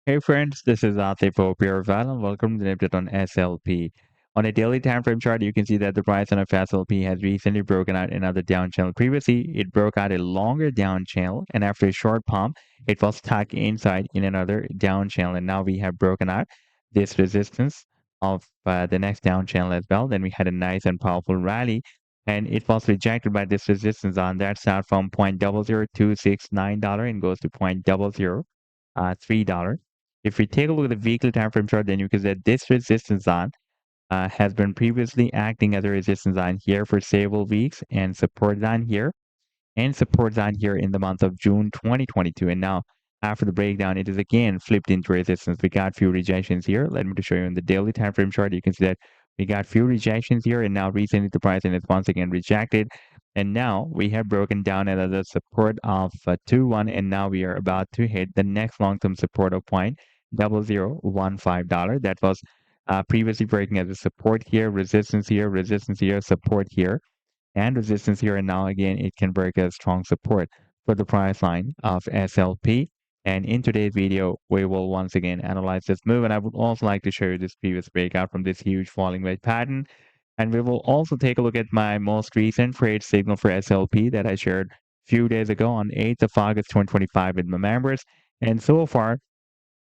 Hey friends, this is Atif Opierval and welcome to the update on SLP. On a daily time frame chart, you can see that the price on of SLP has recently broken out another down channel. Previously, it broke out a longer down channel, and after a short pump, it was stuck inside in another down channel. And now we have broken out this resistance of the next down channel as well. Then we had a nice and powerful rally, and it was rejected by this resistance on that start from $0.00269 and goes to $0.003. If we take a look at the weekly time frame chart, then you can see that this resistance zone has been previously acting as a resistance zone here for several weeks and support zone here and support zone here in the month of June 2022. And now after the breakdown, it is again flipped into resistance. We got few rejections here. Let me to show you in the daily time frame chart. You can see that we got few rejections here, and now recently the price and it's once again rejected. And now we have broken down another support of 2-1, and now we are about to hit the next long-term support of $0.0015. That was previously breaking as a support here, resistance here, support here and resistance here. And now again, it can break a strong support for the price line of SLP. And in today's video, we will once again analyze this move. And I would also like to show you this previous breakout from this huge falling wedge pattern. And we will also take a look at my most recent trade signal for SLP that I shared a few days ago on 8th of August 2025 with my members. And so far,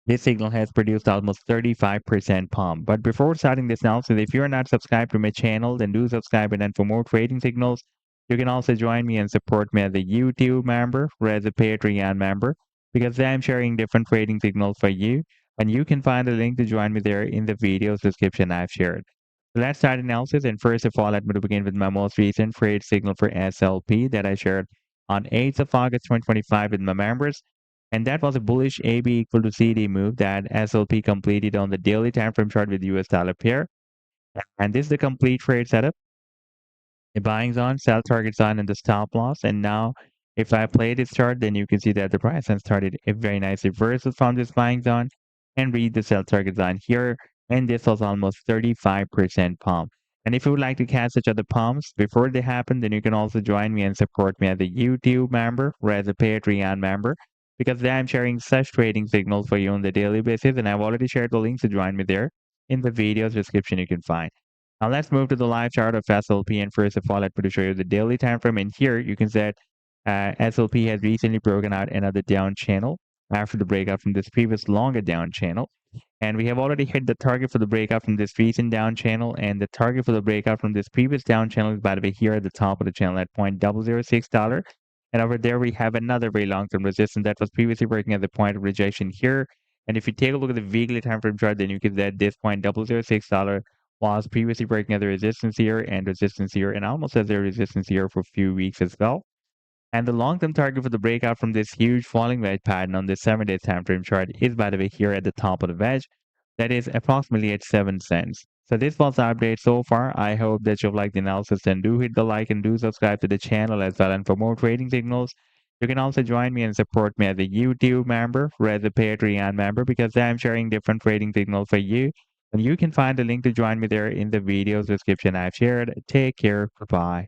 this signal has produced almost 35% pump. But before starting this analysis, if you're not subscribed to my channel, then do subscribe. And then for more trading signals, you can also join me and support me as a YouTube member or as a Patreon member because I'm sharing different trading signals for you. And you can find the link to join me there in the video's description I've shared. So let's start analysis. And first of all, let me begin with my most recent trade signal for SLP that I shared on 8th of August 2025 with my members. And that was a bullish AB equal to CD move that SLP completed on the daily time frame chart with US dollar pair. And this is the complete trade setup. The buying zone, sell target zone, and the stop loss. And now, if I play this chart, then you can see that the price has started a very nice reversal from this buying zone and read the sell target zone here. And this was almost 35% pump. And if you would like to catch such other pumps before they happen, then you can also join me and support me as a YouTube member or as a Patreon member because there I'm sharing such trading signals for you on the daily basis. And I've already shared the links to join me there in the video's description you can find. Now let's move to the live chart of SLP. And first of all, let me show you the daily time frame. And here you can see that SLP has recently broken out another down channel after the breakout from this previous longer down channel. And we have already hit the target for the breakout from this recent down channel. And the target for the breakout from this previous down channel is, by the way, here at the top of the channel at $0.006. And over there, we have another very long-term resistance that was previously working at the point of rejection here. And if you take a look at the weekly time frame chart, then you can see that this $0.006 was previously breaking at the resistance here and almost as a resistance here for a few weeks as well. And the long-term target for the breakout from this huge falling wedge pattern on this 7-day time frame chart is, by the way, here at the top of the wedge. That is approximately at 7 cents. So this was the update so far. I hope that you've liked the analysis, and do hit the like and do subscribe to the channel as well. And for more trading signals, you can also join me and support me as a YouTube member or as a Patreon member because I'm sharing different trading signals for you. And you can find the link to join me there in the video's description I've shared. Take care. Bye-bye.